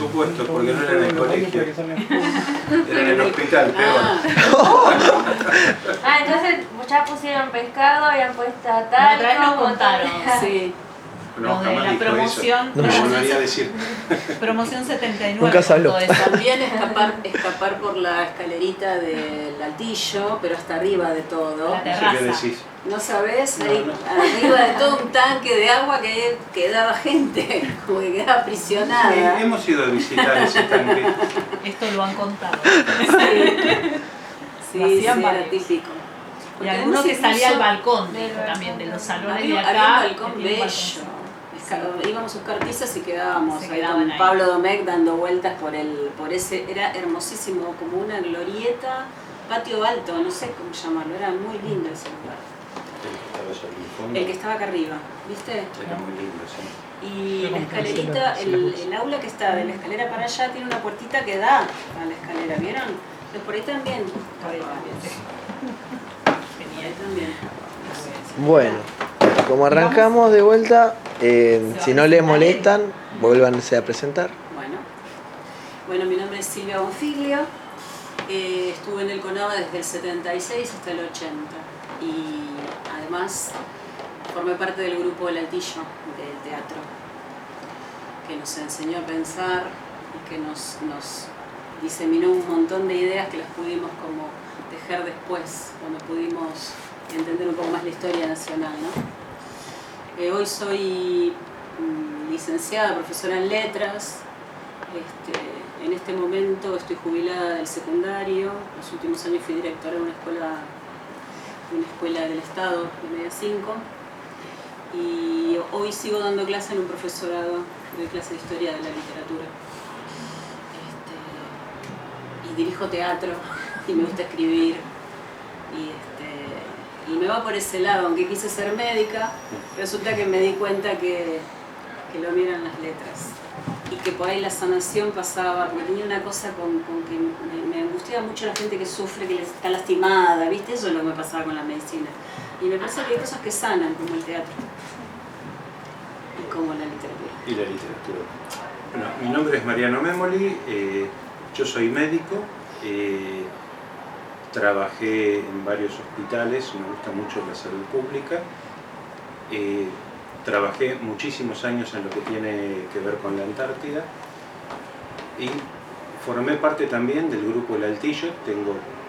supuesto, porque no era en el colegio. Era en el hospital, peor. Entonces ya pusieron pescado, habían puesto Otra vez nos talco, contaron, sí. No, Los de jamás la dijo promoción, eso. No me llamaría a decir. promoción 79. Nunca se habló. todo eso. También escapar por la escalerita del altillo, pero hasta arriba de todo. La No sé qué terraza. decís. ¿No sabés? No, Ahí, no. arriba de todo un tanque de agua que quedaba gente, como que quedaba aprisionada. Sí, hemos ido a visitar ese tanque. Esto lo han contado. Sí, Lo hacían era varios. típico. Y Porque alguno además que salía al incluso balcón, del dijo, también de los salones había, de acá. había un balcón que tiene un bello. Íbamos a buscar pizzas y quedábamos Se ahí quedaban con ahí. Pablo Domecq dando vueltas por ese, era hermosísimo, como una glorieta, patio alto, no sé cómo llamarlo, era muy lindo ese lugar. El que estaba acá arriba, ¿viste? Era muy lindo, sí. Y la escalerita, el aula que está de la escalera para allá tiene una puertita que da a la escalera, ¿vieron? Entonces por ahí también. Por ahí también. Bueno, como arrancamos de vuelta, si no les molestan, vuélvanse a presentar. Bueno, mi nombre es Silvia Bonfiglio, estuve en el CONAVA desde el 76 hasta el 80 y además formé parte del grupo El Altillo del teatro, que nos enseñó a pensar y que nos diseminó un montón de ideas que las pudimos como tejer después, cuando pudimos entender un poco más la historia nacional, ¿no? Hoy soy licenciada, profesora en letras. En este momento estoy jubilada del secundario. Los últimos años fui directora de una escuela del Estado, de Media 5. Y hoy sigo dando clase en un profesorado, doy clase de historia de la literatura. Y dirijo teatro, y me gusta escribir. Y me va por ese lado, aunque quise ser médica, resulta que me di cuenta que lo mío eran las letras. Y que por ahí la sanación pasaba, porque tenía una cosa con que me angustiaba mucho la gente que sufre, que está lastimada, ¿viste? Eso es lo que me pasaba con la medicina. Y me parece que hay cosas que sanan, como el teatro y como la literatura. Y la literatura. Bueno, mi nombre es Mariano Memoli, yo soy médico, trabajé en varios hospitales, me gusta mucho la salud pública. Trabajé muchísimos años en lo que tiene que ver con la Antártida y formé parte también del grupo El Altillo.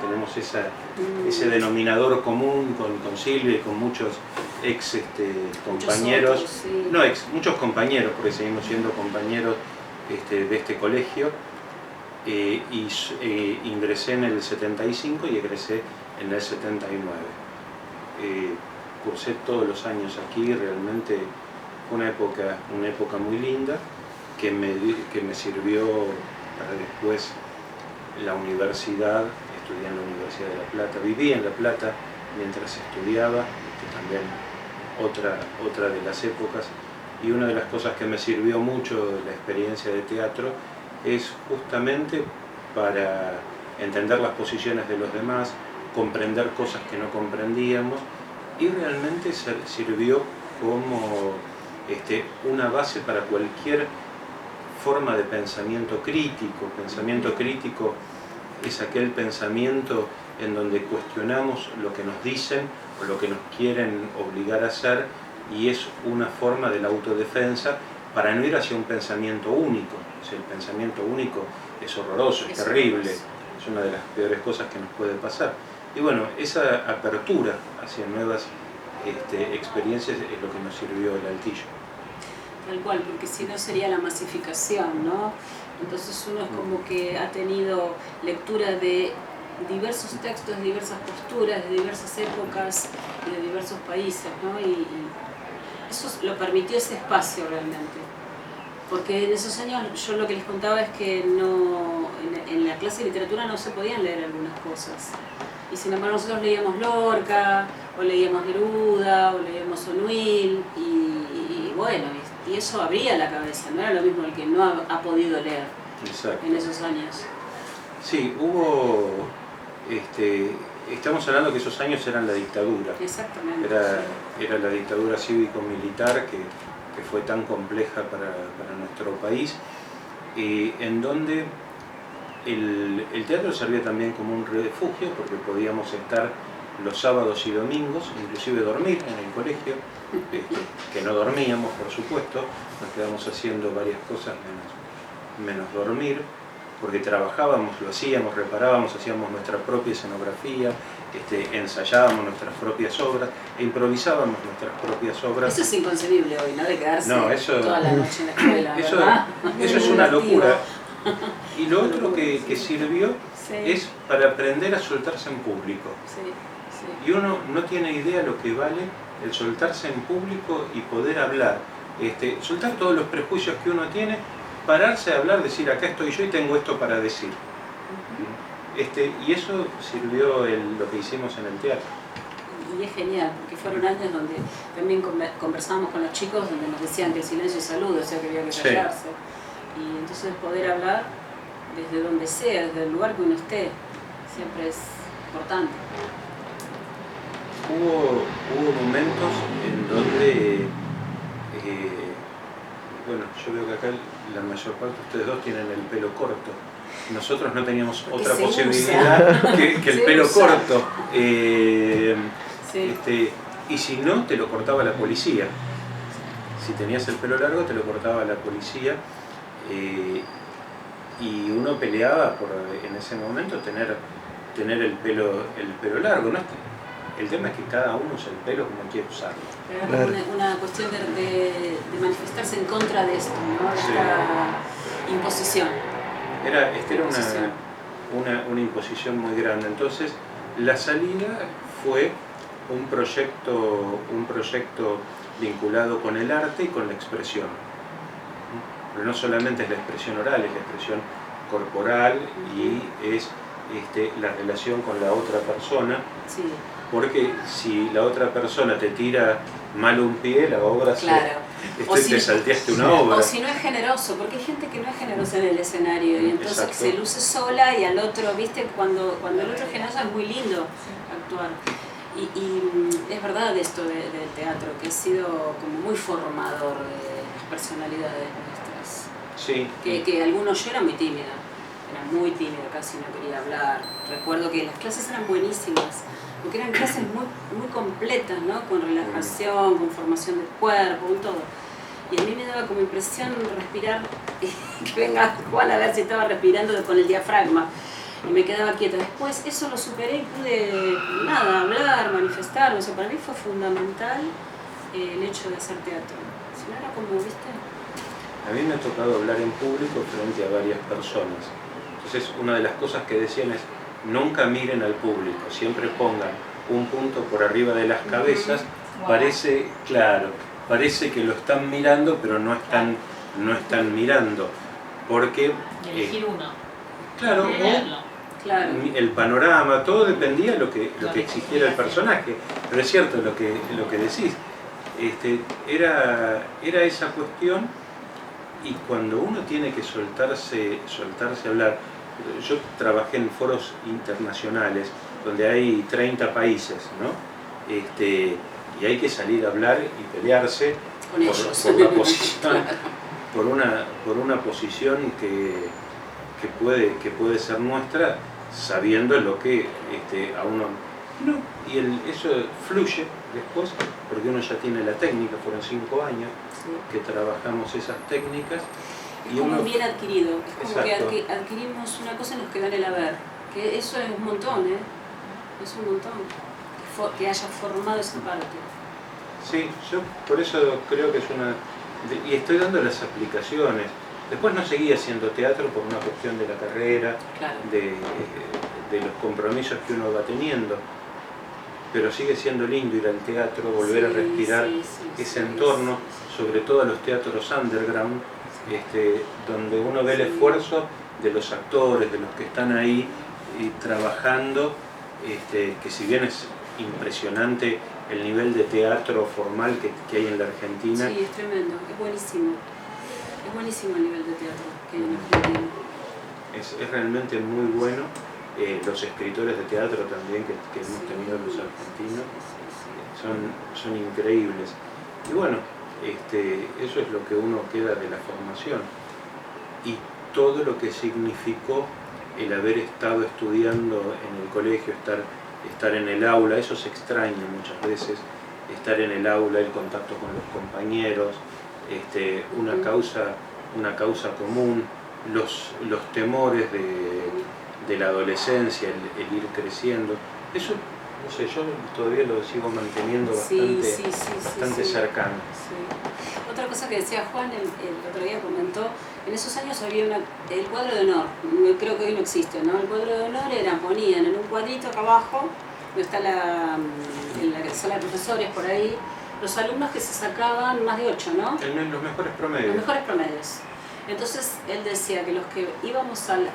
Tenemos ese denominador común con Silvia y con muchos ex compañeros, Muchos otros, sí. no ex, muchos compañeros, porque seguimos siendo compañeros de este colegio. Ingresé en el 75 y egresé en el 79. Cursé todos los años aquí, realmente fue una época muy linda que me sirvió para después la universidad. Estudié en la Universidad de La Plata, viví en La Plata mientras estudiaba, que también otra de las épocas, y una de las cosas que me sirvió mucho de la experiencia de teatro es justamente para entender las posiciones de los demás, comprender cosas que no comprendíamos, y realmente sirvió como una base para cualquier forma de pensamiento crítico. Pensamiento crítico es aquel pensamiento en donde cuestionamos lo que nos dicen o lo que nos quieren obligar a hacer, y es una forma de la autodefensa para no ir hacia un pensamiento único. O sea, el pensamiento único es horroroso, es terrible, es una de las peores cosas que nos puede pasar. Y bueno, esa apertura hacia nuevas experiencias es lo que nos sirvió el Altillo. Tal cual, porque si no sería la masificación, ¿no? Entonces uno es como que ha tenido lectura de diversos textos, de diversas posturas, de diversas épocas, de diversos países, ¿no? Y eso lo permitió ese espacio realmente. Porque en esos años yo lo que les contaba es que en la clase de literatura no se podían leer algunas cosas. Y sin embargo nosotros leíamos Lorca, o leíamos Neruda, o leíamos O'Neill, y bueno, y eso abría la cabeza, no era lo mismo el que no ha podido leer. Exacto. En esos años. Sí, hubo, estamos hablando que esos años eran la dictadura. Exactamente. Era la dictadura cívico-militar que fue tan compleja para nuestro país. en donde el teatro servía también como un refugio, porque podíamos estar los sábados y domingos, inclusive dormir en el colegio, que no dormíamos, por supuesto, nos quedamos haciendo varias cosas menos dormir, porque trabajábamos, lo hacíamos, reparábamos, hacíamos nuestra propia escenografía, ensayábamos nuestras propias obras, e improvisábamos nuestras propias obras. Eso es inconcebible hoy, ¿no? De quedarse eso, toda la noche en la escuela, eso, ¿verdad? eso es una locura. Y lo otro que sirvió es para aprender a soltarse en público. Y uno no tiene idea lo que vale el soltarse en público y poder hablar. Soltar todos los prejuicios que uno tiene, pararse a hablar, decir acá estoy yo y tengo esto para decir. Y eso sirvió lo que hicimos en el teatro. Y es genial, porque fueron años donde también conversábamos con los chicos, donde nos decían que el silencio es salud, o sea que había que callarse. Y entonces poder hablar desde donde sea, desde el lugar que uno esté, siempre es importante. Hubo momentos en donde, bueno, yo veo que acá la mayor parte de ustedes dos tienen el pelo corto. Nosotros no teníamos otra posibilidad que el pelo corto. Y si no, te lo cortaba la policía. Si tenías el pelo largo, te lo cortaba la policía. Y uno peleaba por, en ese momento, tener el pelo largo, ¿no? El tema es que cada uno usa el pelo como quiere usarlo. Era una cuestión de manifestarse en contra de esto, ¿no? De esta imposición. Era una imposición muy grande. Entonces, la salida fue un proyecto vinculado con el arte y con la expresión. Pero no solamente es la expresión oral, es la expresión corporal y es la relación con la otra persona. Sí. Porque si la otra persona te tira mal un pie, la obra te salteaste una obra. O si no es generoso, porque hay gente que no es generosa en el escenario y entonces Exacto. se luce sola y al otro, ¿viste? Cuando el otro es generoso es muy lindo actuar. Y es verdad esto del teatro, que ha sido como muy formador de las personalidades nuestras. Sí. Que algunos, yo era muy tímida, casi no quería hablar. Recuerdo que las clases eran buenísimas, porque eran clases muy completas, ¿no? Con relajación, con formación del cuerpo, con todo. Y a mí me daba como impresión respirar, que venga Juan a ver si estaba respirando con el diafragma. Y me quedaba quieta. Después eso lo superé y pude, hablar, manifestar. O sea, para mí fue fundamental el hecho de hacer teatro. Si no era como, ¿viste? A mí me ha tocado hablar en público frente a varias personas. Entonces, una de las cosas que decían es, nunca miren al público, siempre pongan un punto por arriba de las cabezas. Parece que lo están mirando, pero no están mirando. Porque... Y elegir uno. Claro, el panorama, todo dependía de lo que exigiera el personaje. Pero es cierto lo que decís. Era esa cuestión, y cuando uno tiene que soltarse a hablar. Yo trabajé en foros internacionales donde hay 30 países, ¿no? Y hay que salir a hablar y pelearse por una posición que puede ser nuestra, sabiendo lo que a uno no, y eso fluye después porque uno ya tiene la técnica. Fueron 5 años que trabajamos esas técnicas. Es como un bien adquirido, es como Exacto. que adquirimos una cosa y nos queda en el haber, que eso es un montón, es un montón, que haya formado esa parte. Sí, yo por eso creo que es y estoy dando las aplicaciones. Después no seguí haciendo teatro por una cuestión de la carrera, Claro. de los compromisos que uno va teniendo, pero sigue siendo lindo ir al teatro, volver a respirar ese entorno, sobre todo a los teatros underground, donde uno ve el esfuerzo de los actores, de los que están ahí trabajando, que si bien es impresionante el nivel de teatro formal que hay en la Argentina. Sí, es tremendo, es buenísimo el nivel de teatro que hay en Argentina. Es realmente muy bueno. Los escritores de teatro también que hemos tenido los argentinos son increíbles. Y bueno, eso es lo que uno queda de la formación. Y todo lo que significó el haber estado estudiando en el colegio, estar en el aula. Eso se extraña muchas veces, estar en el aula, el contacto con los compañeros, una causa común, los temores de la adolescencia, el ir creciendo. Eso, no sé, yo todavía lo sigo manteniendo bastante cercano. Sí. Otra cosa que decía Juan, el otro día comentó, en esos años había el cuadro de honor, creo que hoy no existe, ¿no? El cuadro de honor ponían en un cuadrito acá abajo, donde está en la sala de profesores por ahí, los alumnos que se sacaban más de 8, ¿no? Los mejores promedios. Los mejores promedios. Entonces él decía que los que íbamos al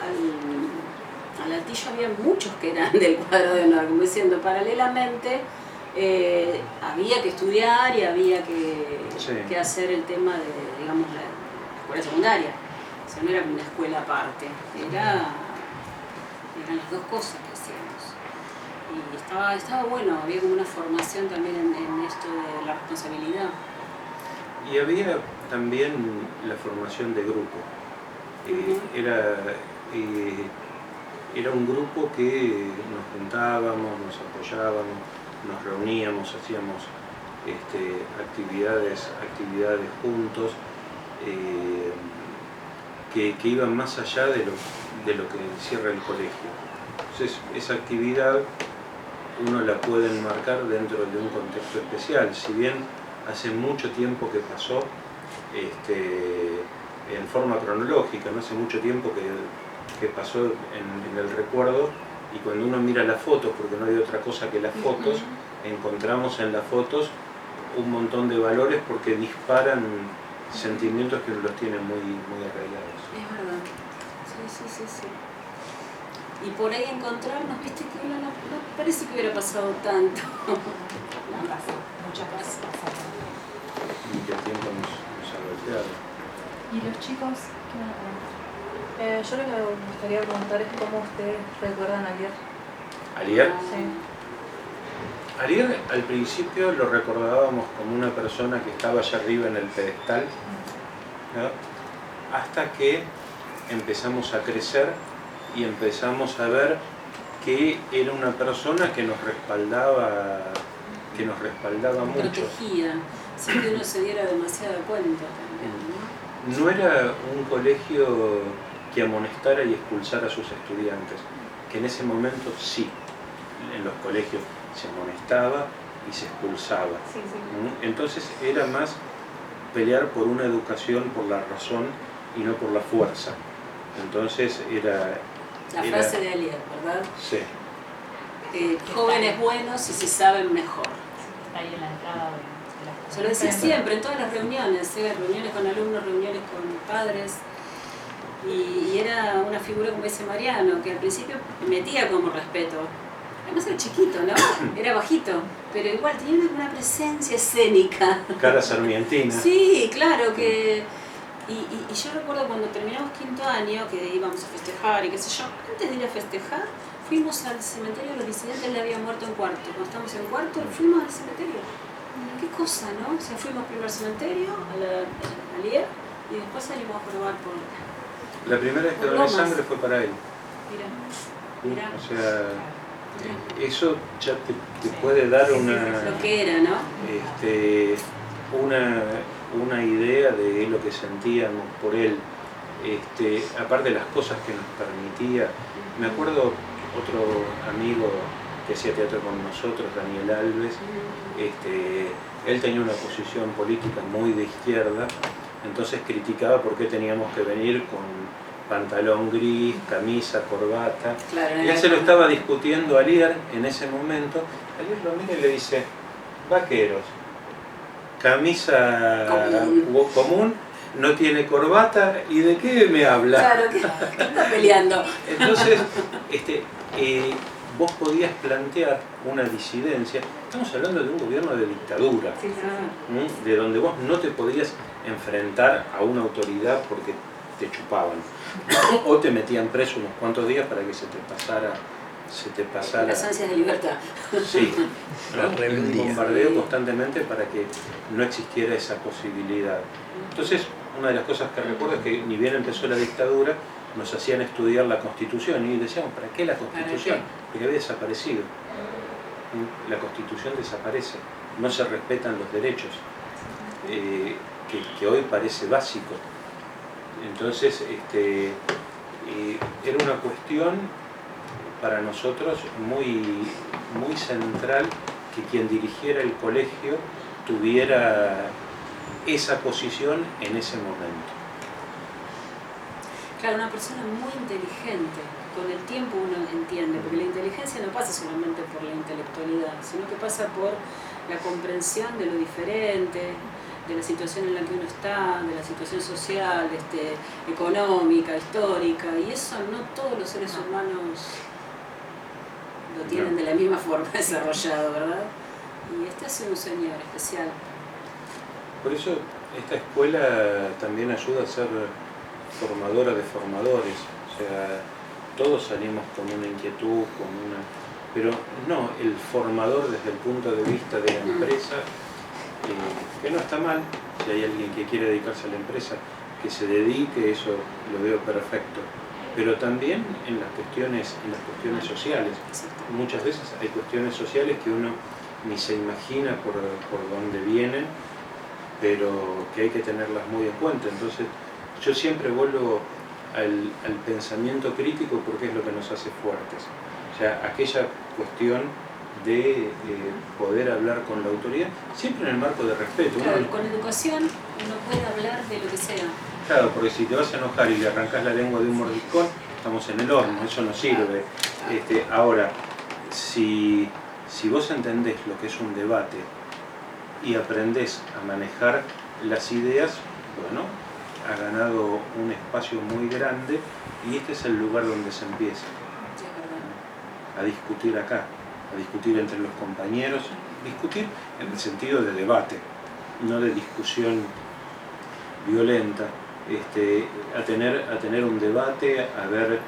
altillo había muchos que eran del cuadro de honor, como diciendo, paralelamente había que estudiar y había que hacer el tema de, digamos, la escuela secundaria. O sea, no era una escuela aparte, eran las dos cosas que hacíamos. Y estaba bueno, había como una formación también en esto de la responsabilidad. Y había también la formación de grupo. Era un grupo que nos juntábamos, nos apoyábamos, nos reuníamos, hacíamos actividades juntos, que iban más allá de lo que encierra el colegio. Entonces, esa actividad uno la puede enmarcar dentro de un contexto especial, si bien hace mucho tiempo que pasó, en forma cronológica, no hace mucho tiempo que pasó en el recuerdo, y cuando uno mira las fotos, porque no hay otra cosa que las fotos, encontramos en las fotos un montón de valores porque disparan sentimientos que uno los tiene muy, muy arraigados. Es verdad, sí. Y por ahí encontrarnos, viste que no parece que hubiera pasado tanto. No pasó, muchas cosas pasaron. Y que el tiempo nos ha golpeado. ¿Y los chicos qué van a preguntar? Yo lo que me gustaría preguntar es cómo ustedes recuerdan a Alier. ¿Alier? Sí. Alier al principio lo recordábamos como una persona que estaba allá arriba en el pedestal, ¿no? Hasta que empezamos a crecer y empezamos a ver que era una persona que nos respaldaba mucho. Protegía, sin que uno se diera demasiada cuenta también, ¿no? No era un colegio que amonestara y expulsara a sus estudiantes, que en ese momento sí, en los colegios se amonestaba y se expulsaba. Sí. Entonces era más pelear por una educación por la razón y no por la fuerza. Entonces era... La frase de Alier, ¿verdad? Sí. Jóvenes buenos y se saben mejor. Está ahí en la entrada de la Se lo decía siempre, en todas las reuniones, reuniones con alumnos, reuniones con padres. Y era una figura, como dice Mariano, que al principio metía como respeto. Además era chiquito, ¿no? Era bajito, pero igual tenía una presencia escénica. Cara sarmientina. Sí, claro que... Y yo recuerdo cuando terminamos quinto año, que íbamos a festejar y qué sé yo, antes de ir a festejar, fuimos al cementerio de los disidentes, él había muerto en cuarto. Cuando estábamos en cuarto, fuimos al cementerio. Qué cosa, ¿no? O sea, fuimos primero al cementerio, a Alier, y después salimos a probar por... La primera vez que doné sangre fue para él. Mira. O sea, eso ya te puede dar Lo que era, ¿no? una idea de lo que sentíamos por él. Aparte de las cosas que nos permitía. Me acuerdo otro amigo que hacía teatro con nosotros, Daniel Alves, él tenía una posición política muy de izquierda, entonces criticaba por qué teníamos que venir con pantalón gris, camisa, corbata. Claro, y él se lo estaba discutiendo a Alier en ese momento. Alier lo mira y le dice: vaqueros, camisa común, no tiene corbata, ¿y de qué me habla? Claro, ¿qué está peleando? Entonces, vos podías plantear una disidencia. Estamos hablando de un gobierno de dictadura, de donde vos no te podías enfrentar a una autoridad porque te chupaban o te metían preso unos cuantos días para que se te pasara las ansias de libertad. Sí, La ¿no? rebeldía. Un bombardeo constantemente para que no existiera esa posibilidad. Entonces una de las cosas que recuerdo es que ni bien empezó la dictadura, nos hacían estudiar la Constitución y decíamos, ¿para qué la Constitución? Porque había desaparecido. La Constitución desaparece, no se respetan los derechos, que hoy parece básico. Entonces, era una cuestión para nosotros muy central que quien dirigiera el colegio tuviera esa posición en ese momento. Claro, una persona muy inteligente, con el tiempo uno entiende, porque la inteligencia no pasa solamente por la intelectualidad, sino que pasa por la comprensión de lo diferente, de la situación en la que uno está, de la situación social, económica, histórica, y eso no todos los seres humanos lo tienen de la misma forma desarrollado, ¿verdad? Y este ha sido un señor especial. Por eso esta escuela también ayuda a ser formadora de formadores, o sea, todos salimos con una inquietud, pero no el formador desde el punto de vista de la empresa, que no está mal, si hay alguien que quiere dedicarse a la empresa, que se dedique, eso lo veo perfecto, pero también en las cuestiones sociales. Muchas veces hay cuestiones sociales que uno ni se imagina por dónde vienen, pero que hay que tenerlas muy en cuenta. Entonces, yo siempre vuelvo al pensamiento crítico porque es lo que nos hace fuertes. O sea, aquella cuestión de poder hablar con la autoridad, siempre en el marco de respeto. Claro, con educación uno puede hablar de lo que sea. Claro, porque si te vas a enojar y le arrancas la lengua de un mordiscón, estamos en el horno, eso no sirve. Ahora, si vos entendés lo que es un debate y aprendés a manejar las ideas, bueno, ha ganado un espacio muy grande y este es el lugar donde se empieza a discutir acá, a discutir entre los compañeros, discutir en el sentido de debate, no de discusión violenta, a tener un debate, a ver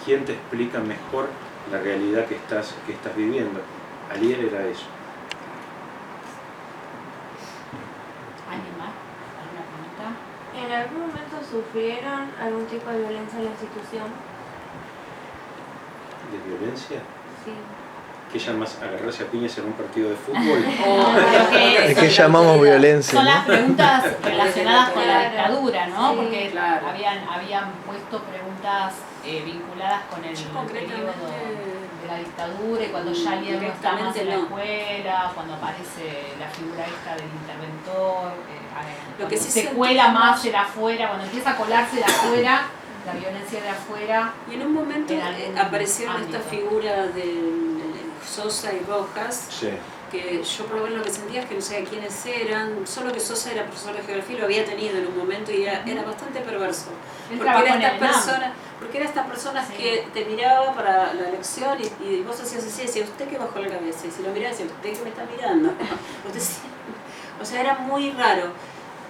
quién te explica mejor la realidad que estás viviendo. Alier era eso. ¿Alguien más? ¿Alguna pregunta? ¿En algún momento sufrieron algún tipo de violencia en la institución? ¿De violencia? Sí. ¿Qué llamas agarrarse a piñas en un partido de fútbol? ¿De qué llamamos violencia? Son ¿no? las preguntas relacionadas con la Claro. dictadura, ¿no? Sí, porque claro. habían puesto preguntas vinculadas con el Yo periodo concretamente de la dictadura y cuando ya alguien no está más en la no. escuela, cuando aparece la figura esta del interventor, Lo que sí se sentí cuela más más- de afuera, cuando empieza a colarse de afuera, la violencia de afuera. Y en un momento En algún aparecieron ámbito. estas figuras de Sosa y Rojas, Sí. que yo por lo menos lo que sentía es que no sabía quiénes eran, solo que Sosa era profesor de geografía y lo había tenido en un momento y era bastante perverso. Él Porque trabajó era en estas el ENAM. personas Sí. que te miraba para la lección y vos hacías así y decía, ¿usted qué bajó la cabeza? Y si lo miraba decía, ¿usted qué me está mirando? Usted sí. O sea, era muy raro.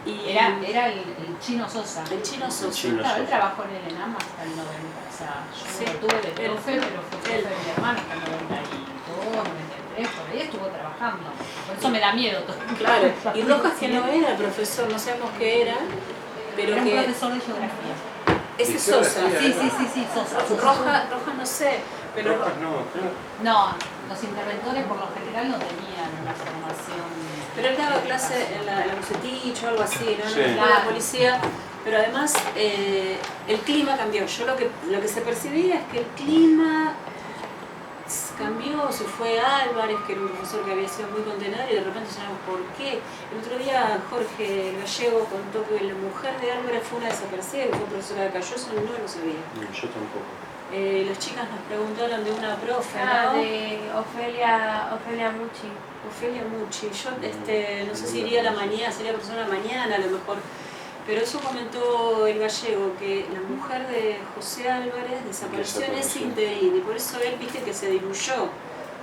Y Era el Chino Sosa. el Chino Sosa. Chino Claro, él Sosa. trabajó en el ENAM hasta el 90. O sea, yo Sí. lo tuve de Él. profe, pero fue profe Él. de mi hermano hasta el 92, 93, por ahí estuvo trabajando. Por eso me da miedo todo. Claro, y Rojas que no era profesor, no sabemos qué era, pero Era un que profesor de geografía. ese ¿De es Sosa. geografía? Sí, Sosa. Rojas no sé, pero Rojas no, claro. No, los interventores por lo general no tenían una formación. Pero él daba clase en la Bucetich o algo así, ¿no? En Sí. la escuela de policía. Pero además el clima cambió. Yo lo que se percibía es que el clima cambió, se fue Álvarez, que era un profesor que había sido muy condenado y de repente sabemos por qué. El otro día Jorge el Gallego contó que la mujer de Álvarez fue una desaparecida, que fue profesora de acá. Yo eso no lo sabía. No, yo tampoco. Las chicas nos preguntaron de una profe, ¿no? De Ofelia Mucci. Ofelia Mucci, yo no sé si iría a la mañana, sería persona mañana a lo mejor, pero eso comentó el Gallego, que la mujer de José Álvarez desapareció en ese interín y por eso él, viste, que se diluyó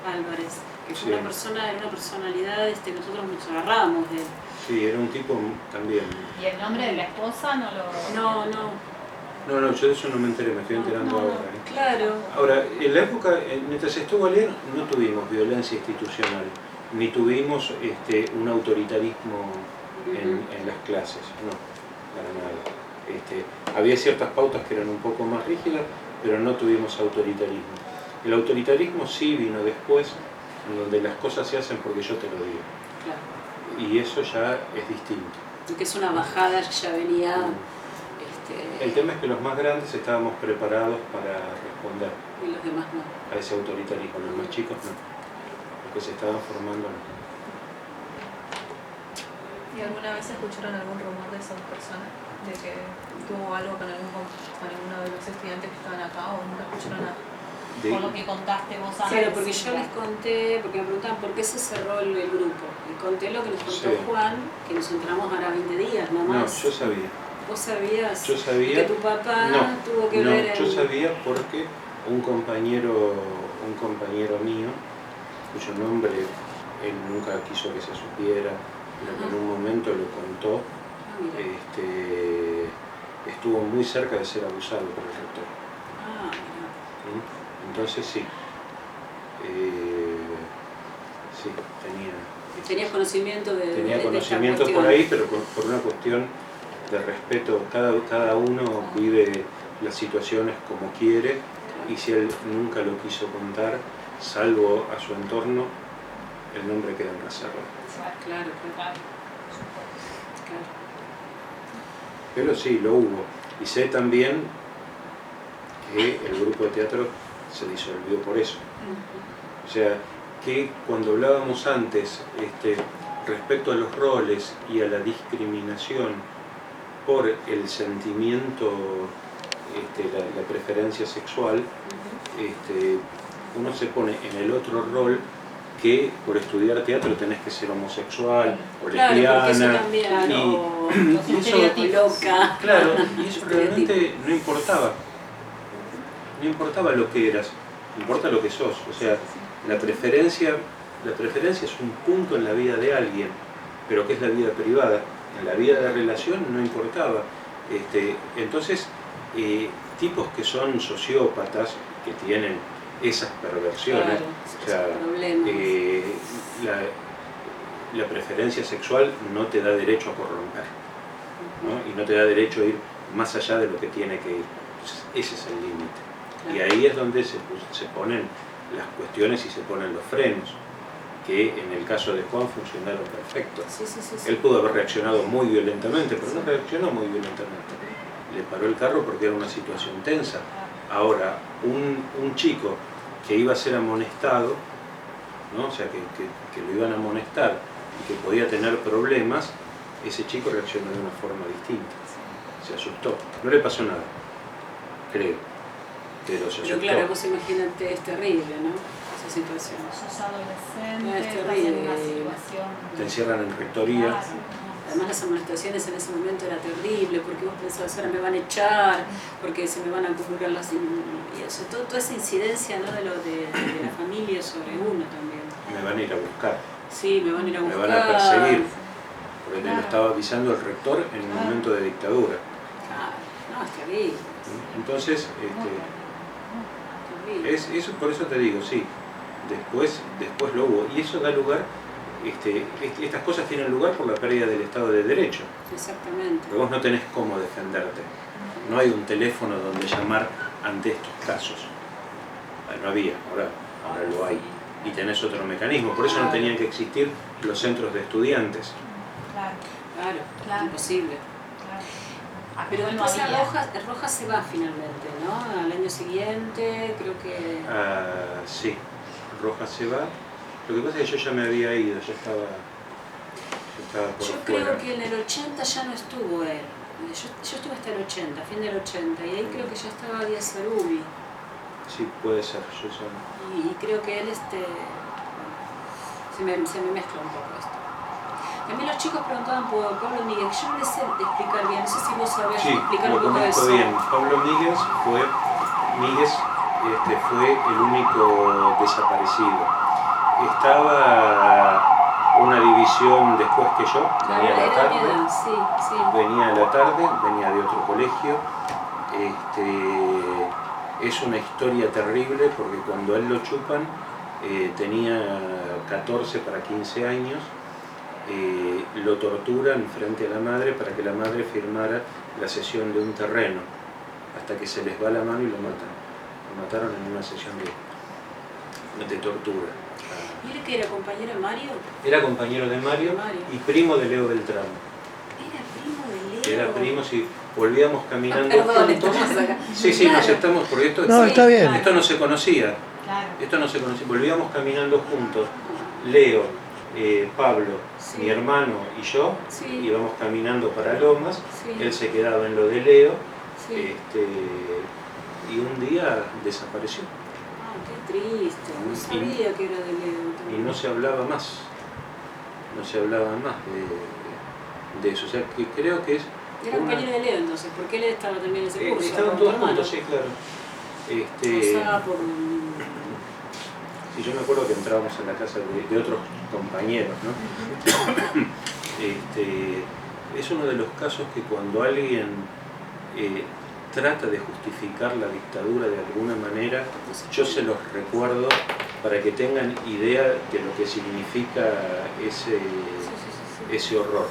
Álvarez, que fue Sí. una persona, era una personalidad, nosotros nos agarramos de él. Sí, era un tipo también. ¿Y el nombre de la esposa no lo...? No. No, yo de eso no me enteré, me estoy enterando ahora. Claro. Ahora, en la época, mientras estuvo Alier, no tuvimos violencia institucional, ni tuvimos un autoritarismo en las clases, no, para nada. Había ciertas pautas que eran un poco más rígidas, pero no tuvimos autoritarismo. El autoritarismo sí vino después, en donde las cosas se hacen porque yo te lo digo. Claro. Y eso ya es distinto. Y que es una bajada que ya venía. El tema es que los más grandes estábamos preparados para responder Y los demás no. a ese autoritarismo, los más chicos no. Los que se estaban formando no. ¿Y alguna vez escucharon algún rumor de esas personas? De que tuvo algo con alguno de los estudiantes que estaban acá o nunca escucharon nada. Por lo que contaste vos antes. Claro, porque yo les conté, porque me preguntaban por qué se cerró el grupo. Y conté lo que nos contó Juan, que nos entramos ahora 20 días nada más. No, yo sabía. ¿Vos sabías? Yo sabía. Que tu papá tuvo que no, ver en... yo sabía porque un compañero mío, cuyo nombre él nunca quiso que se supiera, pero que en un momento lo contó, estuvo muy cerca de ser abusado por el rector. Ah, mira. Entonces sí, sí, ¿Tenías conocimiento de tenía conocimiento esta por cuestión? ahí, pero por una cuestión de respeto. Cada uno vive las situaciones como quiere, y si él nunca lo quiso contar, salvo a su entorno, el nombre queda en reserva. Claro. Pero sí, lo hubo. Y sé también que el grupo de teatro se disolvió por eso. O sea, que cuando hablábamos antes respecto a los roles y a la discriminación por el sentimiento, la preferencia sexual, uno se pone en el otro rol que por estudiar teatro tenés que ser homosexual o lesbiana. Porque eso también, y eso, loca. claro, y eso realmente no importaba. No importaba lo que eras, importa lo que sos. O sea, la preferencia es un punto en la vida de alguien, pero ¿qué es la vida privada? En la vida de relación no importaba. Entonces, tipos que son sociópatas, que tienen esas perversiones, o sea, la preferencia sexual no te da derecho a corromper, ¿no? Y no te da derecho a ir más allá de lo que tiene que ir. Entonces, ese es el límite. Y ahí es donde se ponen las cuestiones y se ponen los frenos, que en el caso de Juan funcionaron perfecto. Sí. Él pudo haber reaccionado muy violentamente, pero no reaccionó muy violentamente. Le paró el carro porque era una situación tensa. Ahora, un chico que iba a ser amonestado, ¿no? O sea, que lo iban a amonestar y que podía tener problemas, ese chico reaccionó de una forma distinta. Se asustó. No le pasó nada, creo, pero se asustó. Pero claro, vos imagínate, es terrible, ¿no? Esa situación. Sos adolescente, Es estás terrible. en una situación... Te encierran en rectoría. Claro. Además las amonestaciones en ese momento era terrible, porque vos pensabas, ahora me van a echar, porque se me van a conjugar las... Y eso, toda esa incidencia, ¿no? de la familia sobre uno también. Me van a ir a buscar, Sí, me van a ir a me buscar. van a perseguir, porque te lo estaba avisando el rector en un momento de dictadura. Claro, no, es terrible. Entonces, Terrible. eso, por eso te digo, sí, después lo hubo, y eso da lugar, estas cosas tienen lugar por la pérdida del Estado de Derecho, Exactamente. porque vos no tenés cómo defenderte, no hay un teléfono donde llamar ante estos casos, no había, ahora lo hay, y tenés otro mecanismo, por eso no tenían que existir los centros de estudiantes. Claro, imposible. Claro. Pero no después había. Roja se va finalmente, ¿no? Al año siguiente, creo que... Sí, Rojas se va. Lo que pasa es que yo ya me había ido, ya estaba por Yo fuera. creo que en el 80 ya no estuvo él. Yo estuve hasta el 80, fin del 80, y ahí creo que ya estaba Díaz Arubi. Sí, puede ser, yo ya... Y creo que él se me mezcla un poco esto. A mí los chicos preguntaban por Pablo Miguel, yo no les sé explicar bien, no sé si vos sabés explicar lo un poco de conozco eso. bien. Pablo Míguez fue el único desaparecido. Estaba una división después que yo, venía a la Era tarde, mi edad, sí. venía a la tarde, venía de otro colegio. Es una historia terrible porque cuando a él lo chupan tenía 14 para 15 años lo torturan frente a la madre para que la madre firmara la cesión de un terreno, hasta que se les va la mano y lo matan. Lo mataron en una sesión de tortura. ¿Y él que era compañero de Mario? Era compañero de Mario y primo de Leo Beltrán. Era primo de Leo. Era primo, sí. Volvíamos caminando Perdón, juntos. estamos acá. Sí, sí, Claro. nos estamos, porque esto, No, está bien. esto no se conocía. Claro. Esto no se conocía. Volvíamos caminando juntos. Leo, Pablo, Sí. mi hermano y yo Sí. íbamos caminando para Lomas. Sí. Él se quedaba en lo de Leo. Sí. Y un día desapareció. Ah, qué triste. No sabía que era de Leo. Y no se hablaba más. No se hablaba más de eso. O sea, que creo que es. Era compañero de Leo entonces, porque él estaba también en ese curso. Estaban con todos tu hermano. juntos, sí, claro. Pasaba por Sí, yo me acuerdo que entrábamos en la casa de otros compañeros, ¿no? Es uno de los casos que cuando alguien trata de justificar la dictadura de alguna manera, yo se los recuerdo para que tengan idea de lo que significa ese horror.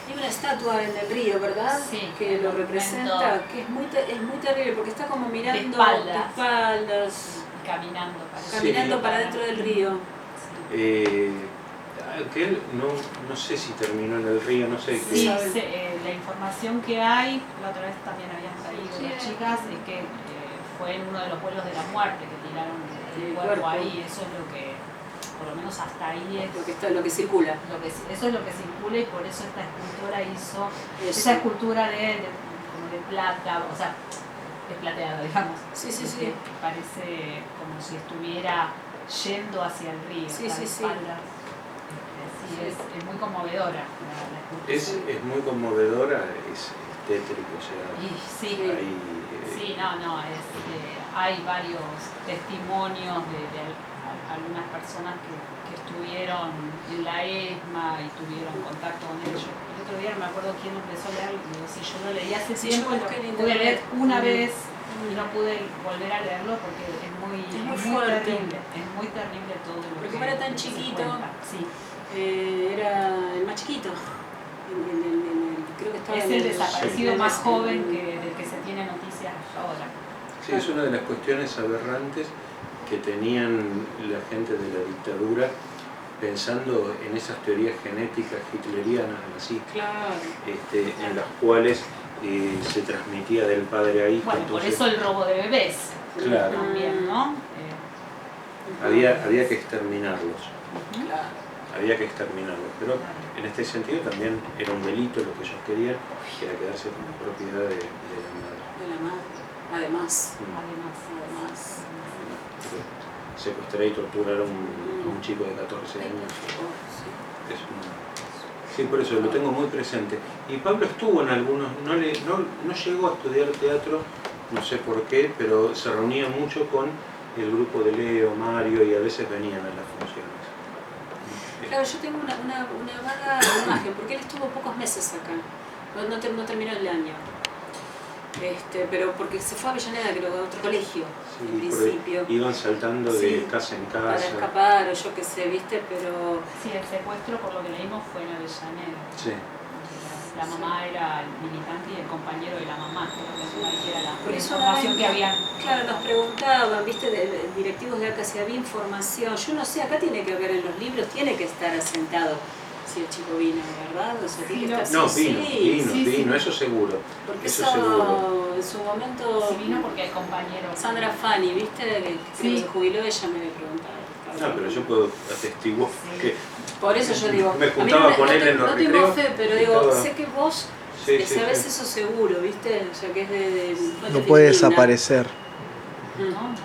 Hay una estatua en el río, ¿verdad? Sí, que el lo monumento. representa, que es muy terrible porque está como mirando espaldas. de espaldas, Caminando para Sí. caminando para dentro del río. Que él no sé si terminó en el río, no sé. Sí, sabe. la información que hay, la otra vez también habían traído Sí. las chicas, es que fue en uno de los vuelos de la muerte que tiraron el El cuerpo cuerpo. ahí. Eso es lo que, por lo menos hasta ahí es Lo que circula. eso es lo que circula, y por eso esta escultora hizo Eso. esa escultura como de plata, o sea, es plateada, digamos. Sí, sí, Porque sí. parece como si estuviera yendo hacia el río, Sí, a sí, las sí. espaldas. Sí, es muy conmovedora la escultura. Es muy conmovedora, es tétrico, o sea, Y sí, hay, sí, hay varios testimonios de algunas personas que estuvieron en la ESMA y tuvieron contacto con ellos. El otro día no me acuerdo quién empezó a leer, digo, si yo lo leí hace Sí, tiempo, yo lo busqué en pude leer internet. una vez y no pude volver a leerlo porque es muy fuerte. terrible, es muy terrible todo lo Porque que como era tan lo que se chiquito, cuenta. Sí. Era el más chiquito. Creo que estaba Es en el desaparecido en más el- joven del que se tiene noticias ahora. sí, es una de las cuestiones aberrantes que tenían la gente de la dictadura pensando en esas teorías genéticas hitlerianas, así, Claro. en las cuales se transmitía del padre a hijo. Bueno, por Entonces, eso el robo de bebés Claro. también, ¿no? había que exterminarlos. Claro. Había que exterminarlos, pero en este sentido también era un delito lo que ellos querían, que era quedarse con la propiedad de la madre. De la madre. Además. Además. Secuestrar y torturar a un chico de 14 años. Es sí, por eso lo tengo muy presente. Y Pablo estuvo en algunos, no llegó a estudiar teatro, no sé por qué, pero se reunía mucho con el grupo de Leo, Mario, y a veces venían a las funciones. Claro, yo tengo una vaga imagen, porque él estuvo pocos meses acá. No terminó el año. Pero porque se fue a Avellaneda, creo, a otro colegio, en Sí, por ahí principio. iban saltando de Sí, casa en Para casa. escapar o yo qué sé, ¿viste? Pero Sí, el secuestro, por lo que leímos, fue en Avellaneda. Sí. La mamá era el militante y el compañero de la mamá, que era la por eso información que habían. Claro, nos preguntaban, ¿viste? De directivos de acá si había información. Yo no sé, acá tiene que haber en los libros, tiene que estar asentado si el chico vino, ¿verdad? O sea, tiene Sí, que estar No, sí, vino, sí. vino, eso seguro. Porque Eso eso seguro. en su momento. Sí, vino porque el compañero. Sandra Fanny, ¿viste? Que Sí. se jubiló, ella me había preguntado. No, pero yo puedo atestiguar Sí. que Por eso yo digo, Me a mí juntaba con él en los no tengo recreos fe, pero y digo, estaba- sé que vos sí, sabés sí. eso seguro, ¿viste? O sea, que es de No puede desaparecer. ¿No?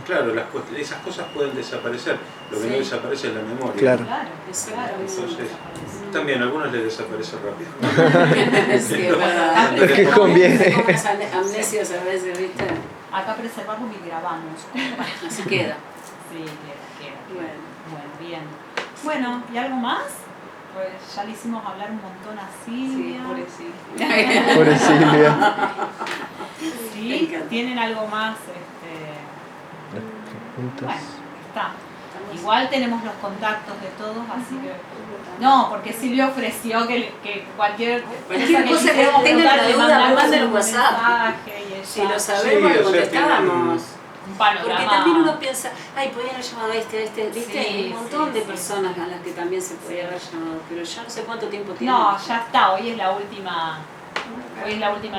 Claro, esas cosas pueden desaparecer. Lo que Sí. no desaparece es la memoria. Claro. Claro, Eso, claro, eso entonces, desaparece. También a algunos les desaparece rápido. Sí, es verdad. Es que conviene. Como las amnesias a veces, ¿viste? Acá preservamos y grabamos. Así queda. Sí, queda. Bueno. Bueno, bien. Bueno, ¿y algo más? Pues ya le hicimos hablar un montón a Silvia. pobrecito. Pobre Silvia. Me Sí, encanta. ¿tienen algo más? Bueno, Preguntas. está. Estamos Igual tenemos los contactos de todos, así que... No, porque Silvia ofreció que cualquier Cualquier cosa que quisiéramos tengan preguntar, la le duda, mandamos manden un un WhatsApp. mensaje y ella... Si lo Sí, sabemos, o sea, lo contestábamos. Un panorama. Porque también uno piensa, ay, podían haber llamado a este, ¿viste? Sí, Hay un montón sí, de sí. personas a las que también se podía haber llamado, pero yo no sé cuánto tiempo tiene. No, ya está, hoy es la última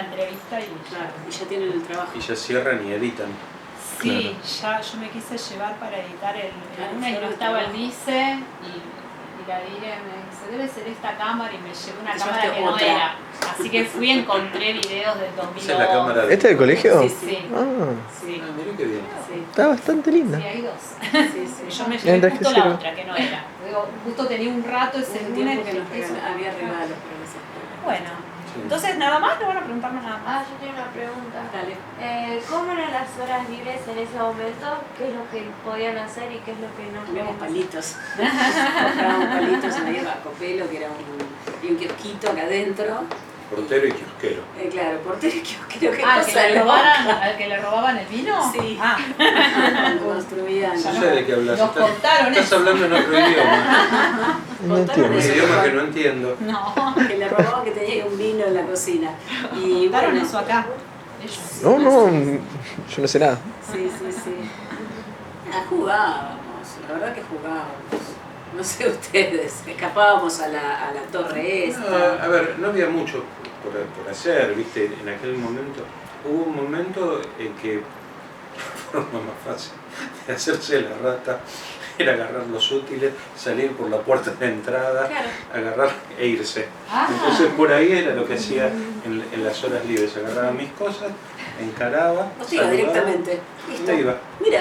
entrevista y Claro, y ya tienen el trabajo. Y ya cierran y editan. sí, ya yo me quise llevar para editar el Claro, lunes y claro, no estaba el trabajo. vice y la dije, me dice, debe ser esta cámara y me llevé una Te cámara llevaste que no otra. era. Así que fui y encontré videos del 2011. Esa es la cámara de... ¿Este del colegio? Sí, Sí, Ah, Sí, Ah, mirá qué bien. sí, está bastante linda. sí, hay dos. sí, sí. Yo me Mientras llevé que justo la sirve. otra, que no era. Digo, justo tenía un rato ese Hace un lunes. tiempo que nos eso. había regalos para esa escuela. Bueno, Sí. entonces nada más, no van a preguntarme nada más. Ah, yo tengo una pregunta. Dale. ¿Cómo eran las horas libres en ese momento? ¿Qué es lo que podían hacer y qué es lo que no Comíamos podían hacer? palitos. Comprábamos palitos en ahí a Copelo, que era un kiosquito acá adentro. Portero y kiosquero. Claro, portero y kiosquero, qué Ah, cosa ¿al loca. que le robaban el vino? Sí. Ah, Cuando construían. Ya No sé de qué hablas. nos contaron Estás eso. hablando en otro idioma. No entiendo. Un Eso. idioma que no entiendo. No, Que le robaban que tenía un vino en la cocina. Y contaron bueno, eso acá. Ellos. No, no, yo no sé nada. sí, sí, sí. Ah, jugábamos, la verdad que jugábamos. No sé ustedes, escapábamos a la torre esta. No, a ver, no había mucho por hacer, ¿viste? En aquel momento, hubo un momento en que la forma más fácil de hacerse la rata era agarrar los útiles, salir por la puerta de entrada, Claro. agarrar e irse. Ah. Entonces por ahí era lo que hacía en las horas libres, agarraba mis cosas, encaraba, No te iba saludaba, directamente. y Listo. me iba, Mira,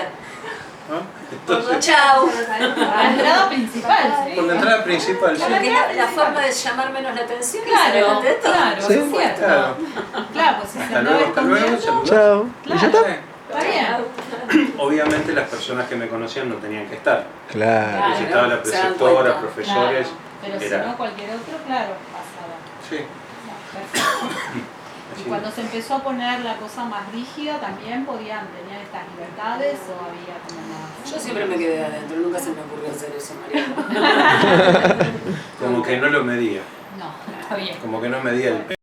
¿no? Entonces, chau. La entrada principal, sí. por la entrada principal, sí. Porque la forma de llamar menos la atención es Claro, delante de todo. claro, Sí. es cierto. Claro. Claro, pues si se Hasta andaba luego, escondiendo. saludás. Chao. ¿Y ya Claro. está? Está bien. Obviamente las personas que me conocían no tenían que estar. Claro. Porque si estaba la se dan preceptora, cuenta. profesores, Claro. Pero era... si no, cualquier otro, claro, pasaba. Sí, Perfecto. Y así. cuando se empezó a poner la cosa más rígida, también tenían estas libertades o había como más. Yo siempre me quedé adentro, nunca se me ocurrió hacer eso, Mariana. Como que no lo medía, No, está bien. como que no medía el